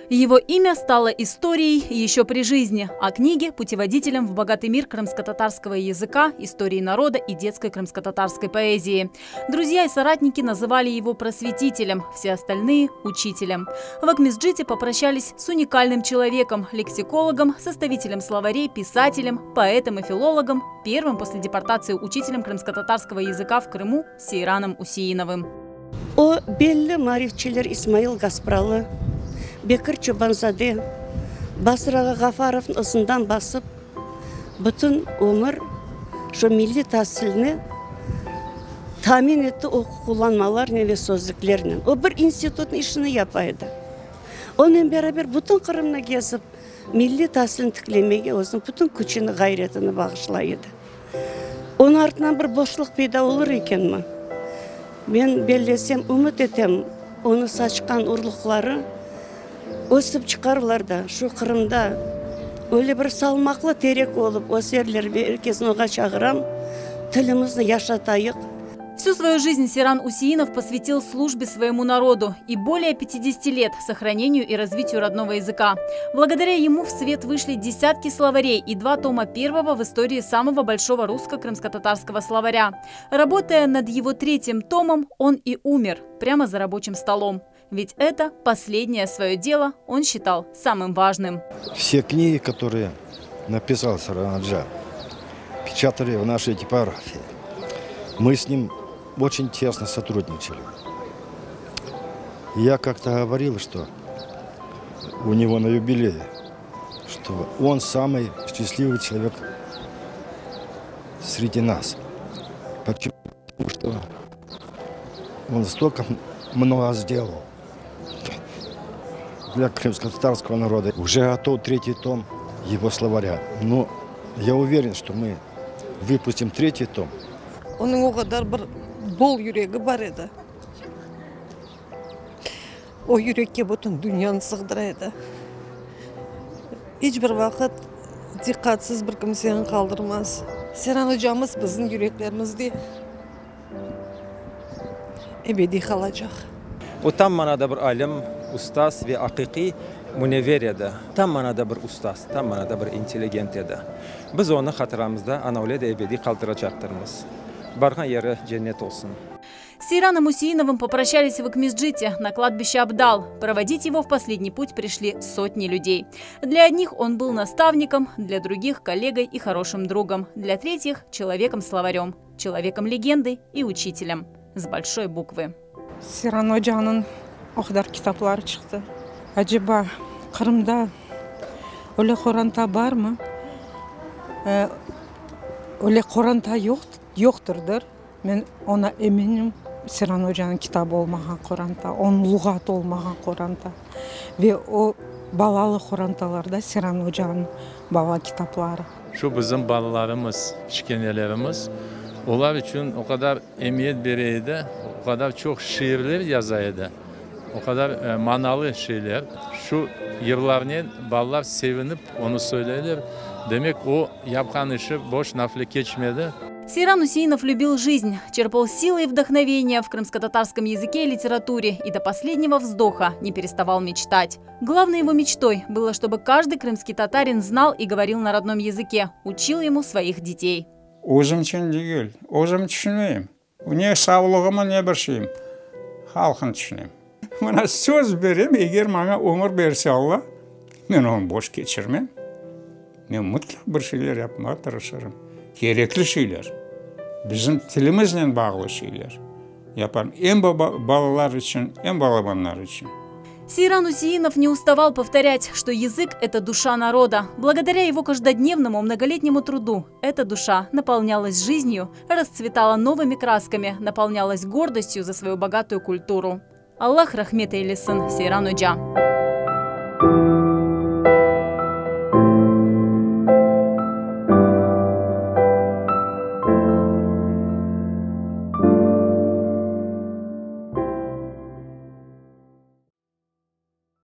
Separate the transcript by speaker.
Speaker 1: Его имя стало историей еще при жизни, а книги – путеводителем в богатый мир крымско-татарского языка, истории народа и детской крымско-татарской поэзии. Друзья и соратники называли его просветителем, все остальные – учителем. В Акмесджите попрощались с уникальным человеком, лексикологом, составителем словарей, писателем, поэтом и филологом, первым после депортации учителем крымско-татарского языка в Крыму Сейраном Усейновым.
Speaker 2: О белли марифчилер Исмаил Гаспралы, Бекір Чубанзаде, Басыраға Ғафаровтың ысындан басып, бүтін өмір шо милли тәсіліне тамин етті оқу kullanmalar ve sözlüklerinin. O bir institutun işini yapaydı. Onun beraber bütün Kırım'ına gezip milli tәсілін tüklemeye özün bütün küçüğünü gayretini bağışlaydı. Onun ardından bir boşluk peyda olur iken mi? Ben bellesem, umut etem, onu saçkan urlukları өсіп çıkarlar da şu Kırım'da öyle bir salmaklı terek olup o yerleri herkesin oğa çağıram, тілімізді yaşatayık.
Speaker 1: Всю свою жизнь Сейран Усейнов посвятил службе своему народу и более 50 лет сохранению и развитию родного языка. Благодаря ему в свет вышли десятки словарей и 2 тома первого в истории самого большого русско-крымско-татарского словаря. Работая над его 3-м томом, он и умер прямо за рабочим столом. Ведь это последнее свое дело он считал самым важным.
Speaker 3: Все книги, которые написал Сейран Аджа, печатали в нашей типографии. Мы с ним очень тесно сотрудничали. Я как-то говорил, что у него на юбилее, что он самый счастливый человек среди нас. Почему? Потому что он столько много сделал для крымско-татарского народа. Уже готов 3-й том его словаря. Но я уверен, что мы выпустим 3-й том.
Speaker 4: Onun o kadar bir bol yüreği var idi. O yürekке bütün dünyanı sığdıraydı. Hiçbir vakit dikkatsiz bir kimseyi kaldırmaz. Сейран hocamız bizim yüreklerimizde ebedi kalacak.
Speaker 5: O tam manada bir alim, ustaz ve hakiki münevver edi. Tam manada bir ustaz, tam manada bir intelligent edi. Biz onu hatıramızda anaolede ebedi kaldıracaktırmız. Барган yeri cennet olsun.
Speaker 1: С Сейраном Усейновым попрощались в Акмесджите на кладбище Абдал. Проводить его в последний путь пришли сотни людей. Для одних он был наставником, для других – коллегой и хорошим другом, для третьих – человеком-словарем, человеком-легендой и учителем. С большой буквы.
Speaker 6: Сейран Hoca'nın o kadar kitapları çıktı. Acaba Kırım'da öyle Kur'an'ta var mı? Öyle Kur'an'ta yokturdur. Ben ona eminim. Сейран Hoca'nın kitabı olmayan Kur'an'ta, onun lügatı olmayan Kur'an'ta ve o balalı Kur'an'talarda Сейран Hoca'nın bala kitapları.
Speaker 7: Şu bizim balalarımız, kiçkenelerimiz, onlar için o kadar emniyet vereydi, o kadar çok şiirler yazaydı, o kadar manalı şeyler. Şu yıllarını balalar sevinip onu söylerler. Demek o yapkan işi boş nafile geçmedi.
Speaker 1: Сейран Усейнов любил жизнь, черпал силы и вдохновения в крымско-татарском языке и литературе и до последнего вздоха не переставал мечтать. Главной его мечтой было, чтобы каждый крымский татарин знал и говорил на родном языке, учил ему своих детей.
Speaker 8: Өзім үшін değil, өзім düşünmeyim. Ne sağlığıma ne bir şeyim, halkın düşüneyim. Bana söz vereyim, eğer bana ömür verse Allah, ben onu boş geçirmem. Ben mutlaka bir şeyler yapmaya çalışırım. Gerekli şeyler. Bizim tilimizle bağlı şeyler. Yaparım. En balalar için, en balabanlar için.
Speaker 1: Сейран Усейнов не уставал повторять, что язык – это душа народа. Благодаря его каждодневному многолетнему труду эта душа наполнялась жизнью, расцветала новыми красками, наполнялась гордостью за свою богатую культуру. Аллах рахмет эйлесин Сейран Hoca.